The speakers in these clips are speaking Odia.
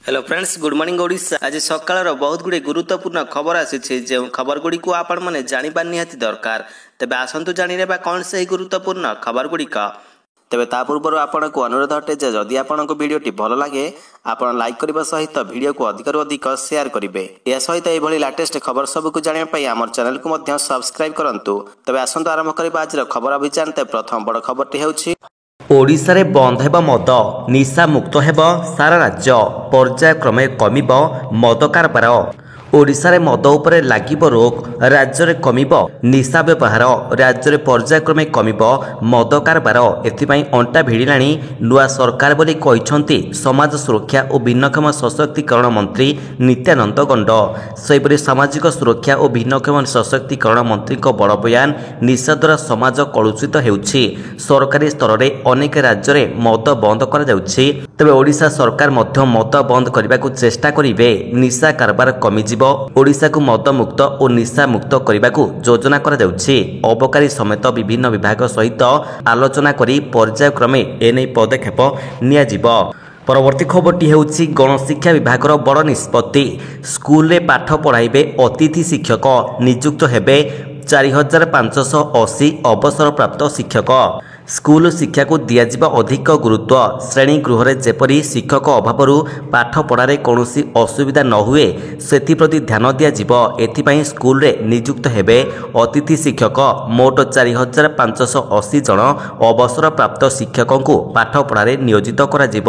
Hello friends, good morning Odisha. आज सकाळ बहुत गुड़े गुरुत्वपूर्ण खबर आसी जो खबर गुड़ी को आपण मैंने जाना निहाती दरकार। तेज आसतु जाना कौन से गुरुत्वपूर्ण खबर गुड़िक। तेज ता पूर्व आपन को अनुरोध अटे जे जदि आपन को वीडियोटी भल लगे आपन लाइक करने सहित वीडियो को अधिक अधिक शेयर करेंगे। यह सहित यह लेटेस्ट खबर सबको जानापी आम चैनल को सब्सक्राइब करूँ। तेज आसतु आरंभ करवा आज खबर अभियान। प्रथम बड़ खबरटी होछि ओडिशा रे बंद हेब मद, निशा मुक्त हेब सारा राज्य, पर्यायक्रमे कमिब मद कारबार। ओडिशा रे मद उपरे लागिब रोक, राज्य रे कमिब निशा व्यवहार, राज्य रे पर्यायक्रमे कमिब मद कारबार। एथिपाई अंटा भिड़िलाणी नुआ सरकार बोली कहिसंती समाज सुरक्षा और भिन्नक्षम सशक्तिकरण मंत्री नित्यानंद गंड। सेहिपरि सामाजिक सुरक्षा और भिन्नक्षम सशक्तिकरण मंत्री बड़ बयान, निशा द्वारा समाज कलुषित हेउछि। सरकारी स्तर में अनेक राज्य में मद बंद करा जाउछि, तबे ओडिशा सरकार मध्य मद बंद करने को चेष्टा करिवे। निशा कारबार कमिजिब, ओडिशा को मद मुक्त और निशा मुक्त करने को योजना करा जाउछि। अबकारी समेत विभिन्न विभाग सहित आलोचना करी पर्यायक्रमे एने पदक्षेप नियाजिब। परवर्ती खबरटी हेउछि गणशिक्षा विभाग बड़ निष्पत्ति, स्कूल रे पाठ पढ़ाइबे अतिथि शिक्षक, नियुक्त हेबे 4580 अवसरप्राप्त शिक्षक। स्कूल शिक्षा को दियाजिबा अधिक गुरुत्व, श्रेणी गृह रे जेपरि शिक्षक अभाव पाठ पढ़ारे कौनसी असुविधा न हुए सेथिप्रति ध्यान दियाजिब। एथिपाई स्कूल रे नियुक्त हेबे अतिथि शिक्षक। मोट 4580 जन अवसरप्राप्त शिक्षकों को पाठ पढ़ारे नियोजित कराजिब।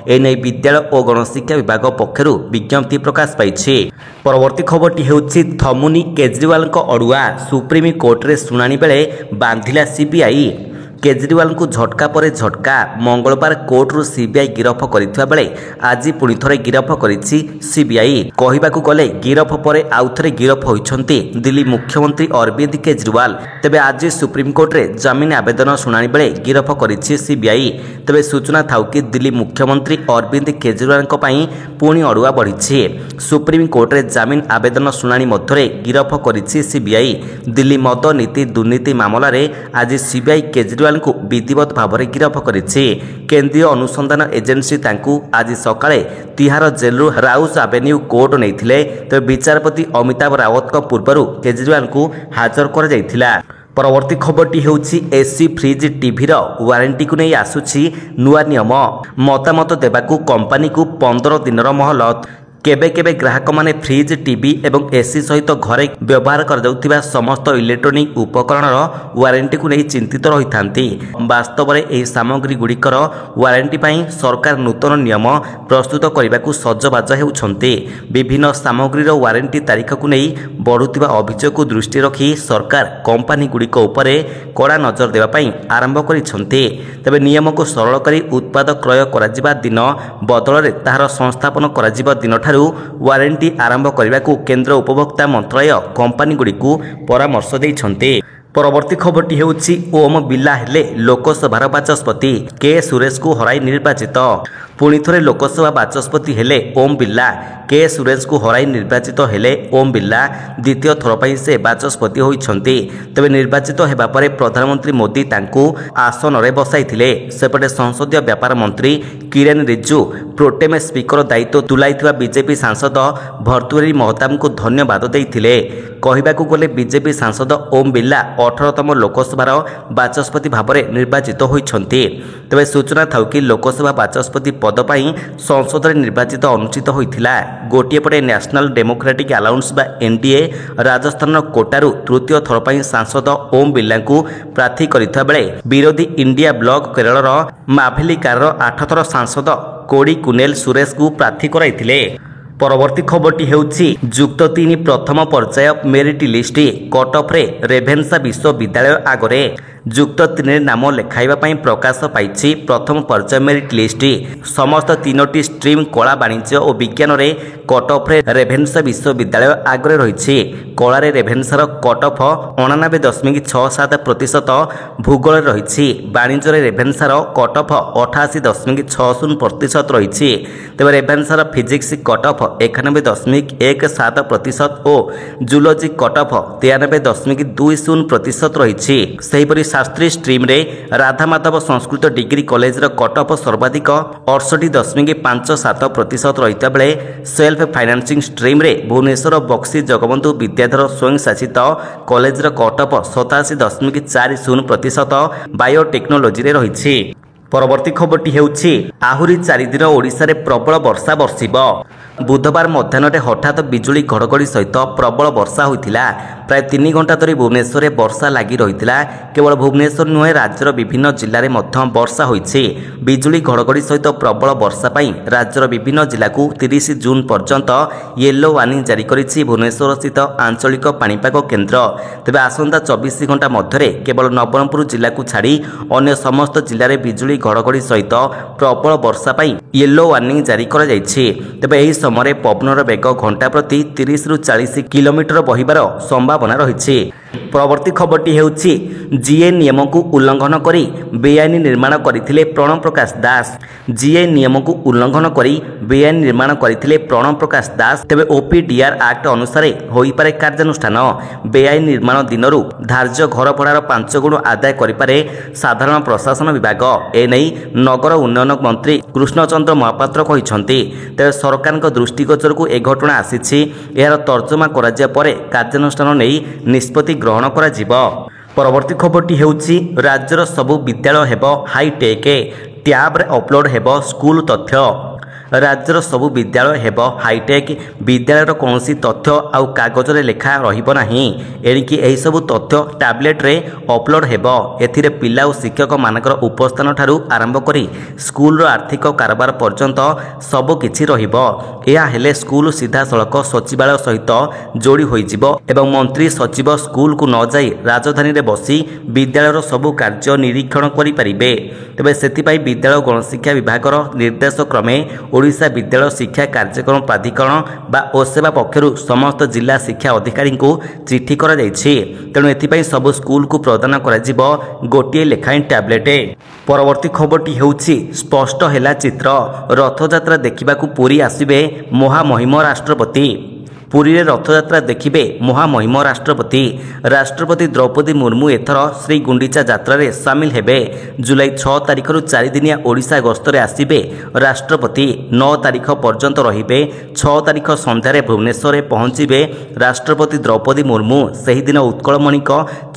एने विद्यालय और गणशिक्षा विभाग पक्षरु विज्ञप्ति प्रकाश पाइछि। परवर्ती खबरटी हेउछि थमुनी केजरीवाल को अड़ुआ, सुप्रीम कोर्ट रे सुनानी बेले बांधिला सीबीआई। केजरीवाल को झटका पर झटका, मंगलवार कोर्टरू सीबीआई गिरफ करथिबा बेले आज पुणी थरे गिरफ करिछि सीबीआई। कहिबाकू गले गिरफ परे आउ थरे गिरफ होइछन्ति दिल्ली मुख्यमंत्री अरविंद केजरीवाल। तेबे आज सुप्रीम कोर्ट रे जमीन आवेदन सुनानी बेले गिरफ करिछि सीबीआई। तेबे सूचना थाउ कि दिल्ली मुख्यमंत्री अरविंद केजरीवाल को पई पुणी अड़ुआ बढ़िछि। सुप्रीम कोर्ट रे जमीन आवेदन सुनानी मध्यरे गिरफ करिछि सीबीआई। दिल्ली मद नीति दुर्नीति मामला रे आज सीबीआई केजरीवाल को विधिवत भाव में गिरफ करिछि। केंद्रीय अनुसंधान एजेंसी तांकु आज सकाळे तिहार जेलरू राउस एवेन्यू कोर्ट नैथिले। तो विचारपति अमिताभ रावत को पूर्वरु केजरीवाल को हाजर कर जाइथिला। परवर्ती खबरटी हेउछि एसी फ्रिज टीवी रो वारंटी को नहीं आसुछि नुआ नियम। मतामत देबाकू कंपनी को 15 दिनर मोहलत। केबे केबे ग्राहक माने फ्रिज टीवी एवं एसी सहित घरे व्यवहार कर जाउथिबा समस्त इलेक्ट्रोनिक उपकरणर वारंटी को नहीं चिंतित रही थांती। वास्तव में एही सामग्री गुड़िकर वारंटी पाई सरकार नूतन नियम प्रस्तुत करने को सजबाज हेउछन्ते। विभिन्न सामग्रीर वारंटी तारीख को नहीं बढ़ुथिबा अभियोग को दृष्टि रखी सरकार कंपनी गुड़िक उपरे कड़ा नजर देवा पाई आरंभ करिसन्ते। तबे नियम को सरल करी उत्पाद क्रय कराजिबा दिन बदल रे ताहार संस्थापन कराजिबा दिन वारंटी आरंभ करने को केंद्र उपभोक्ता मंत्रालय कंपनी गुड़ी को परामर्श देइछन्ते। परवर्ती खबरटी हेउछि ओम बिरला हेले लोकसभा बाचस्पति, के सुरेश को हराई निर्वाचित। पुणी थरे लोकसभा बाचस्पति हेले ओम बिरला, के सुरेश को हराई निर्वाचित हेले ओम बिरला। द्वितीय थर पई से बाचस्पति होइछन्ति। तबे निर्वाचित हेबा परे प्रधानमंत्री मोदी तांकू आसन रे बसाइथिले। सेपटे संसदीय व्यापार मंत्री किरेन रिजिजू प्रोटेम स्पीकर दायित्व तुलाइथिबा बीजेपी सांसद भर्तृहरि महताब को धन्यवाद देइथिले। कहिबाकू गले बीजेपी सांसद ओम बिरला 18तम लोकसभार बाचस्पति भाव में निर्वाचित होइछन्ति। तबे सूचना थाउ कि लोकसभा बाचस्पति पद पाई संसद रे निर्वाचित अनुचित होइथिला। गोटिए पटे नेशनल डेमोक्रेटिक अलायंस बा एनडीए राजस्थान कोटारू तृतीय थर पाई सांसद ओम बिरला को प्रार्थी करिथा बेले विरोधी इंडिया ब्लॉक केरलर माभेलिकार 8 थर सांसद कोड़ी कुनेल सुरेश को प्रार्थी कराइथिले। परवर्ती खबरटी हेउछि युक्त 3 प्रथम पर्याय मेरिट लिस्ट कटअफ रे रेभेन्सा विश्वविद्यालय आगरे। युक्त 3 नाम लेखाइबा पई प्रकाश पाइछि प्रथम पर्याय मेरिट लिस्ट। समस्त 3टी स्ट्रीम कला वाणिज्य और विज्ञान रे कटअफ रे रेभेन्सा विश्वविद्यालय आगरे रहिछि। कला रे रेभेन्सार कटअफ 89.67%, भूगोल रहिछि। वाणिज्य रे रेभेन्सार कटअफ 88.60% रहिछि। तबे रेभेन्सार फिजिक्स कटअफ 91.17% और जूलॉजी कटअफ 93.20% रहिछि। सेहिपरि ଶାସ୍ତ୍ରୀ ଷ୍ଟ୍ରିମ୍ରେ ରାଧାମାଧବ ସଂସ୍କୃତ ଡିଗ୍ରୀ କଲେଜର କଟଅଫ୍ ସର୍ବାଧିକ 68.57% ରହିଥିବା ବେଳେ ସେଲ୍ଫ ଫାଇନାନ୍ସିଂ ଷ୍ଟ୍ରିମ୍ରେ ଭୁବନେଶ୍ୱର ବକ୍ସି ଜଗବନ୍ଧୁ ବିଦ୍ୟାଧର ସ୍ୱୟଂଶାସିତ କଲେଜର କଟଅଫ୍ 87.40% ବାୟୋଟେକ୍ନୋଲୋଜିରେ ରହିଛି। ପରବର୍ତ୍ତୀ ଖବରଟି ହେଉଛି ଆହୁରି 4 ଦିନ ଓଡ଼ିଶାରେ ପ୍ରବଳ ବର୍ଷା ବର୍ଷିବ। ବୁଧବାର ମଧ୍ୟାହ୍ନରେ ହଠାତ୍ ବିଜୁଳି ଘଡ଼ଘଡ଼ି ସହିତ ପ୍ରବଳ ବର୍ଷା ହୋଇଥିଲା। ପ୍ରାୟ 3 ଘଣ୍ଟା ଧରି ଭୁବନେଶ୍ୱରରେ ବର୍ଷା ଲାଗି ରହିଥିଲା। କେବଳ ଭୁବନେଶ୍ୱର ନୁହେଁ, ରାଜ୍ୟର ବିଭିନ୍ନ ଜିଲ୍ଲାରେ ମଧ୍ୟ ବର୍ଷା ହୋଇଛି। ବିଜୁଳି ଘଡ଼ଘଡ଼ି ସହିତ ପ୍ରବଳ ବର୍ଷା ପାଇଁ ରାଜ୍ୟର ବିଭିନ୍ନ ଜିଲ୍ଲାକୁ 30 ଜୁନ୍ ପର୍ଯ୍ୟନ୍ତ ୟେଲୋ ୱାର୍ଣ୍ଣିଂ ଜାରି କରିଛି ଭୁବନେଶ୍ୱରସ୍ଥିତ ଆଞ୍ଚଳିକ ପାଣିପାଗ କେନ୍ଦ୍ର। ତେବେ ଆସନ୍ତା 24 ଘଣ୍ଟା ମଧ୍ୟରେ କେବଳ ନବରଙ୍ଗପୁର ଜିଲ୍ଲାକୁ ଛାଡ଼ି ଅନ୍ୟ ସମସ୍ତ ଜିଲ୍ଲାରେ ବିଜୁଳି ଘଡ଼ଘଡ଼ି ସହିତ ପ୍ରବଳ ବର୍ଷା ପାଇଁ ୟେଲୋ ୱାର୍ଣ୍ଣିଂ ଜାରି କରାଯାଇଛି। ତେବେ ଏହି ସମୟରେ ପବନର ବେଗ ଘଣ୍ଟା ପ୍ରତି 30ରୁ 40 କିଲୋମିଟର ବହିବାର ସମ୍ଭାବନା ରହିଛି। ପରବର୍ତ୍ତୀ ଖବରଟି ହେଉଛି ଜିଏ ନିୟମକୁ ଉଲ୍ଲଂଘନ କରି ବେଆଇନ ନିର୍ମାଣ କରିଥିଲେ ପ୍ରଣବ ପ୍ରକାଶ ଦାସ। ଜିଏ ନିୟମକୁ ଉଲ୍ଲଂଘନ କରି ବେଆଇନ ନିର୍ମାଣ କରିଥିଲେ ପ୍ରଣବ ପ୍ରକାଶ ଦାସ। ତେବେ ଓପିଡିଆର୍ ଆକ୍ଟ ଅନୁସାରେ ହୋଇପାରେ କାର୍ଯ୍ୟାନୁଷ୍ଠାନ। ବେଆଇନ ନିର୍ମାଣ ଦିନରୁ ଧାର୍ଯ୍ୟ ଘର ଭଡ଼ାର 5 ଗୁଣ ଆଦାୟ କରିପାରେ ସାଧାରଣ ପ୍ରଶାସନ ବିଭାଗ। ଏନେଇ ନଗର ଉନ୍ନୟନ ମନ୍ତ୍ରୀ କୃଷ୍ଣଚନ୍ଦ୍ର ମହାପାତ୍ର କହିଛନ୍ତି। ତେବେ ସରକାରଙ୍କ ଦୃଷ୍ଟିଗୋଚରକୁ ଏ ଘଟଣା ଆସିଛି। ଏହାର ତର୍ଜମା କରାଯିବା ପରେ କାର୍ଯ୍ୟାନୁଷ୍ଠାନ ନେଇ ନିଷ୍ପତ୍ତି ଗ୍ରହଣ କରାଯିବ। ପରବର୍ତ୍ତୀ ଖବରଟି ହେଉଛି ରାଜ୍ୟର ସବୁ ବିଦ୍ୟାଳୟ ହେବ ହାଇଟେକ୍। ଟ୍ୟାବ୍ରେ ଅପଲୋଡ୍ ହେବ ସ୍କୁଲ ତଥ୍ୟ। ରାଜ୍ୟର ସବୁ ବିଦ୍ୟାଳୟ ହେବ ହାଇଟେକ୍। ବିଦ୍ୟାଳୟର କୌଣସି ତଥ୍ୟ ଆଉ କାଗଜରେ ଲେଖା ରହିବ ନାହିଁ। ଏଣିକି ଏହିସବୁ ତଥ୍ୟ ଟ୍ୟାବ୍ଲେଟ୍ରେ ଅପଲୋଡ୍ ହେବ। ଏଥିରେ ପିଲା ଓ ଶିକ୍ଷକମାନଙ୍କର ଉପସ୍ଥାନ ଠାରୁ ଆରମ୍ଭ କରି ସ୍କୁଲର ଆର୍ଥିକ କାରବାର ପର୍ଯ୍ୟନ୍ତ ସବୁ କିଛି ରହିବ। ଏହା ହେଲେ ସ୍କୁଲ ସିଧାସଳଖ ସଚିବାଳୟ ସହିତ ଯୋଡ଼ି ହୋଇଯିବ ଏବଂ ମନ୍ତ୍ରୀ ସଚିବ ସ୍କୁଲକୁ ନ ଯାଇ ରାଜଧାନୀରେ ବସି ବିଦ୍ୟାଳୟର ସବୁ କାର୍ଯ୍ୟ ନିରୀକ୍ଷଣ କରିପାରିବେ। ତେବେ ସେଥିପାଇଁ ବିଦ୍ୟାଳୟ ଗଣଶିକ୍ଷା ବିଭାଗର ନିର୍ଦ୍ଦେଶ କ୍ରମେ ଓଡ଼ିଶା ବିଦ୍ୟାଳୟ ଶିକ୍ଷା କାର୍ଯ୍ୟକ୍ରମ ପ୍ରାଧିକରଣ ବା ଓସେବା ପକ୍ଷରୁ ସମସ୍ତ ଜିଲ୍ଲା ଶିକ୍ଷା ଅଧିକାରୀଙ୍କୁ ଚିଠି କରାଯାଇଛି। ତେଣୁ ଏଥିପାଇଁ ସବୁ ସ୍କୁଲକୁ ପ୍ରଦାନ କରାଯିବ ଗୋଟିଏ ଲେଖାଏଁ ଟ୍ୟାବ୍ଲେଟ୍। ପରବର୍ତ୍ତୀ ଖବରଟି ହେଉଛି ସ୍ପଷ୍ଟ ହେଲା ଚିତ୍ର। ରଥଯାତ୍ରା ଦେଖିବାକୁ ପୁରୀ ଆସିବେ ମହାମହିମ ରାଷ୍ଟ୍ରପତି। ପୁରୀରେ ରଥଯାତ୍ରା ଦେଖିବେ ମହାମହିମ ରାଷ୍ଟ୍ରପତି। ରାଷ୍ଟ୍ରପତି ଦ୍ରୌପଦୀ ମୁର୍ମୁ ଏଥର ଶ୍ରୀ ଗୁଣ୍ଡିଚା ଯାତ୍ରାରେ ସାମିଲ ହେବେ। ଜୁଲାଇ 6 ତାରିଖରୁ 4 ଦିନିଆ ଓଡ଼ିଶା ଗସ୍ତରେ ଆସିବେ ରାଷ୍ଟ୍ରପତି। 9 ତାରିଖ ପର୍ଯ୍ୟନ୍ତ ରହିବେ। 6 ତାରିଖ ସନ୍ଧ୍ୟାରେ ଭୁବନେଶ୍ୱରରେ ପହଞ୍ଚିବେ ରାଷ୍ଟ୍ରପତି ଦ୍ରୌପଦୀ ମୁର୍ମୁ। ସେହିଦିନ ଉତ୍କଳମଣିଙ୍କ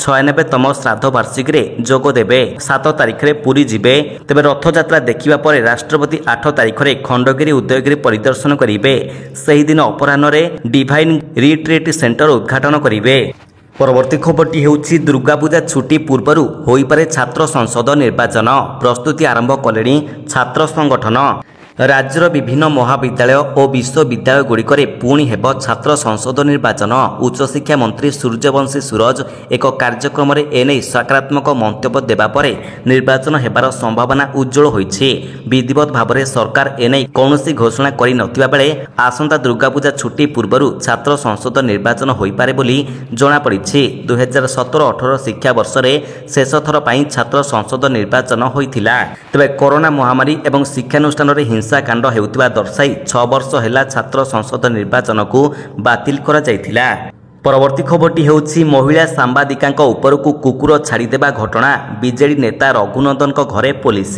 96ତମ ଶ୍ରାଦ୍ଧ ବାର୍ଷିକୀରେ ଯୋଗ ଦେବେ। 7 ତାରିଖରେ ପୁରୀ ଯିବେ। ତେବେ ରଥଯାତ୍ରା ଦେଖିବା ପରେ ରାଷ୍ଟ୍ରପତି 8 ତାରିଖରେ ଖଣ୍ଡଗିରି ଉଦୟଗିରି ପରିଦର୍ଶନ କରିବେ। ସେହିଦିନ ଅପରାହ୍ନରେ ଡିଭାଇନ୍ ରିଟ୍ରିଟ୍ ସେଣ୍ଟର ଉଦ୍ଘାଟନ କରିବେ। ପରବର୍ତ୍ତୀ ଖବରଟି ହେଉଛି ଦୁର୍ଗାପୂଜା ଛୁଟି ପୂର୍ବରୁ ହୋଇପାରେ ଛାତ୍ର ସଂସଦ ନିର୍ବାଚନ। ପ୍ରସ୍ତୁତି ଆରମ୍ଭ କଲେଣି ଛାତ୍ର ସଂଗଠନ। ରାଜ୍ୟର ବିଭିନ୍ନ ମହାବିଦ୍ୟାଳୟ ଓ ବିଶ୍ୱବିଦ୍ୟାଳୟଗୁଡ଼ିକରେ ପୁଣି ହେବ ଛାତ୍ର ସଂସଦ ନିର୍ବାଚନ। ଉଚ୍ଚଶିକ୍ଷା ମନ୍ତ୍ରୀ ସୂର୍ଯ୍ୟବଂଶୀ ସୁରଜ ଏକ କାର୍ଯ୍ୟକ୍ରମରେ ଏନେଇ ସକାରାତ୍ମକ ମନ୍ତବ୍ୟ ଦେବା ପରେ ନିର୍ବାଚନ ହେବାର ସମ୍ଭାବନା ଉଜ୍ଜ୍ୱଳ ହୋଇଛି। ବିଧିବଦ୍ଧ ଭାବରେ ସରକାର ଏନେଇ କୌଣସି ଘୋଷଣା କରିନଥିବା ବେଳେ ଆସନ୍ତା ଦୁର୍ଗାପୂଜା ଛୁଟି ପୂର୍ବରୁ ଛାତ୍ର ସଂସଦ ନିର୍ବାଚନ ହୋଇପାରେ ବୋଲି ଜଣାପଡ଼ିଛି। 2017-18 ଶିକ୍ଷାବର୍ଷରେ ଶେଷ ଥର ପାଇଁ ଛାତ୍ର ସଂସଦ ନିର୍ବାଚନ ହୋଇଥିଲା। ତେବେ କରୋନା ମହାମାରୀ ଏବଂ ଶିକ୍ଷାନୁଷ୍ଠାନରେ ହିଂସାକାଣ୍ଡ ହେଉଥିବା ଦର୍ଶାଇ 6 ବର୍ଷ ହେଲା ଛାତ୍ର ସଂସଦ ନିର୍ବାଚନକୁ ବାତିଲ କରାଯାଇଥିଲା। ପରବର୍ତ୍ତୀ ଖବରଟି ହେଉଛି ମହିଳା ସାମ୍ବାଦିକାଙ୍କ ଉପରକୁ କୁକୁର ଛାଡ଼ିଦେବା ଘଟଣା। ବିଜେଡି ନେତା ରଘୁନନ୍ଦନଙ୍କ ଘରେ ପୋଲିସ।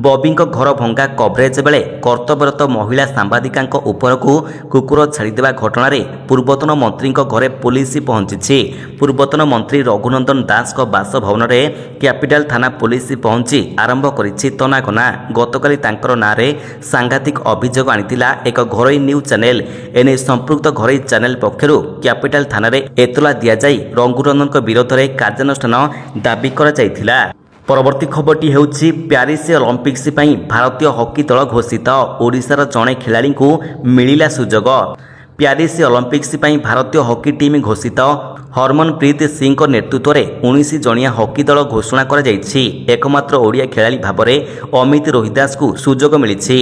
ବବିଙ୍କ ଘର ଭଙ୍ଗା କଭରେଜ ବେଳେ କର୍ତ୍ତବ୍ୟରତ ମହିଳା ସାମ୍ବାଦିକାଙ୍କ ଉପରକୁ କୁକୁର ଛାଡ଼ିଦେବା ଘଟଣାରେ ପୂର୍ବତନ ମନ୍ତ୍ରୀଙ୍କ ଘରେ ପୋଲିସ ପହଞ୍ଚିଛି। ପୂର୍ବତନ ମନ୍ତ୍ରୀ ରଘୁନନ୍ଦନ ଦାସଙ୍କ ବାସଭବନରେ କ୍ୟାପିଟାଲ ଥାନା ପୋଲିସ ପହଞ୍ଚି ଆରମ୍ଭ କରିଛି ତନାଘନା। ଗତକାଲି ତାଙ୍କର ନାଁରେ ସାଂଘାତିକ ଅଭିଯୋଗ ଆଣିଥିଲା ଏକ ଘରୋଇ ନ୍ୟୁଜ୍ ଚ୍ୟାନେଲ। ଏନେଇ ସମ୍ପୃକ୍ତ ଘରୋଇ ଚ୍ୟାନେଲ ପକ୍ଷରୁ କ୍ୟାପିଟାଲ ଥାନାରେ ଏତଲା ଦିଆଯାଇ ରଘୁନନ୍ଦନଙ୍କ ବିରୋଧରେ କାର୍ଯ୍ୟାନୁଷ୍ଠାନ ଦାବି କରାଯାଇଥିଲା। ପରବର୍ତ୍ତୀ ଖବରଟି ହେଉଛି ପ୍ୟାରିସ୍ ଅଲିମ୍ପିକ୍ସ ପାଇଁ ଭାରତୀୟ ହକି ଦଳ ଘୋଷିତ। ଓଡ଼ିଶାର ଜଣେ ଖେଳାଳିଙ୍କୁ ମିଳିଲା ସୁଯୋଗ। ପ୍ୟାରିସ୍ ଅଲିମ୍ପିକ୍ସ ପାଇଁ ଭାରତୀୟ ହକି ଟିମ୍ ଘୋଷିତ। ହରମନପ୍ରୀତ ସିଂଙ୍କ ନେତୃତ୍ୱରେ 19 ଜଣିଆ ହକି ଦଳ ଘୋଷଣା କରାଯାଇଛି। ଏକମାତ୍ର ଓଡ଼ିଆ ଖେଳାଳି ଭାବରେ ଅମିତ ରୋହିଦାସଙ୍କୁ ସୁଯୋଗ ମିଳିଛି।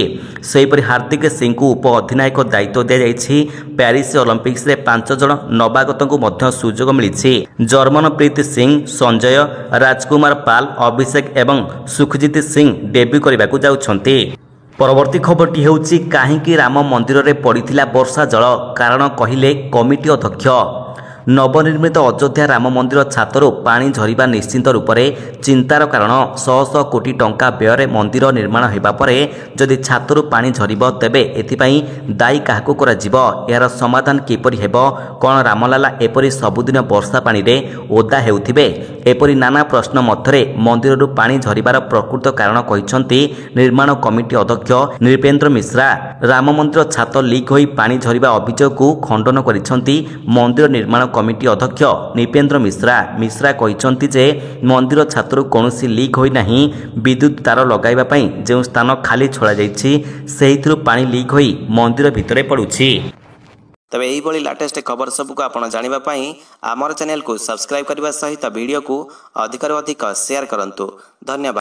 ସେହିପରି ହାର୍ଦ୍ଦିକ ସିଂଙ୍କୁ ଉପ ଅଧିନାୟକ ଦାୟିତ୍ୱ ଦିଆଯାଇଛି। ପ୍ୟାରିସ୍ ଅଲିମ୍ପିକ୍ସରେ 5 ଜଣ ନବାଗତଙ୍କୁ ମଧ୍ୟ ସୁଯୋଗ ମିଳିଛି। ଜର୍ମନପ୍ରୀତ ସିଂ, ସଞ୍ଜୟ, ରାଜକୁମାର ପାଲ, ଅଭିଷେକ ଏବଂ ସୁଖଜିତ ସିଂ ଡେବ୍ୟୁ କରିବାକୁ ଯାଉଛନ୍ତି। ପରବର୍ତ୍ତୀ ଖବରଟି ହେଉଛି କାହିଁକି ରାମ ମନ୍ଦିରରେ ପଡ଼ିଥିଲା ବର୍ଷା ଜଳ? କାରଣ କହିଲେ କମିଟି ଅଧ୍ୟକ୍ଷ। ନବନିର୍ମିତ ଅଯୋଧ୍ୟା ରାମ ମନ୍ଦିର ଛାତରୁ ପାଣି ଝରିବା ନିଶ୍ଚିତ ରୂପରେ ଚିନ୍ତାର କାରଣ। ଶହ ଶହ କୋଟି ଟଙ୍କା ବ୍ୟୟରେ ମନ୍ଦିର ନିର୍ମାଣ ହେବା ପରେ ଯଦି ଛାତରୁ ପାଣି ଝରିବ ତେବେ ଏଥିପାଇଁ ଦାୟୀ କାହାକୁ କରାଯିବ? ଏହାର ସମାଧାନ କିପରି ହେବ? କ'ଣ ରାମଲାଲା ଏପରି ସବୁଦିନ ବର୍ଷା ପାଣିରେ ଓଦା ହେଉଥିବେ? ଏପରି ନାନା ପ୍ରଶ୍ନ ମଧ୍ୟରେ ମନ୍ଦିରରୁ ପାଣି ଝରିବାର ପ୍ରକୃତ କାରଣ କହିଛନ୍ତି ନିର୍ମାଣ କମିଟି ଅଧ୍ୟକ୍ଷ ନୃପେନ୍ଦ୍ର ମିଶ୍ରା। ରାମ ମନ୍ଦିର ଛାତ ଲିକ୍ ହୋଇ ପାଣି ଝରିବା ଅଭିଯୋଗକୁ ଖଣ୍ଡନ କରିଛନ୍ତି ମନ୍ଦିର ନିର୍ମାଣ କମିଟି ଅଧ୍ୟକ୍ଷ ନୃପେନ୍ଦ୍ର ମିଶ୍ରା। ମିଶ୍ରା କହିଛନ୍ତି ଯେ ମନ୍ଦିର ଛାତରୁ କୌଣସି ଲିକ୍ ହୋଇନାହିଁ। ବିଦ୍ୟୁତ୍ ତାର ଲଗାଇବା ପାଇଁ ଯେଉଁ ସ୍ଥାନ ଖାଲି ଛଡ଼ାଯାଇଛି ସେହିଥିରୁ ପାଣି ଲିକ୍ ହୋଇ ମନ୍ଦିର ଭିତରେ ପଡ଼ୁଛି। ତେବେ ଏହିଭଳି ଲାଟେଷ୍ଟ ଖବର ସବୁକୁ ଆପଣ ଜାଣିବା ପାଇଁ ଆମର ଚ୍ୟାନେଲକୁ ସବସ୍କ୍ରାଇବ୍ କରିବା ସହିତ ଭିଡ଼ିଓକୁ ଅଧିକରୁ ଅଧିକ ସେୟାର କରନ୍ତୁ। ଧନ୍ୟବାଦ।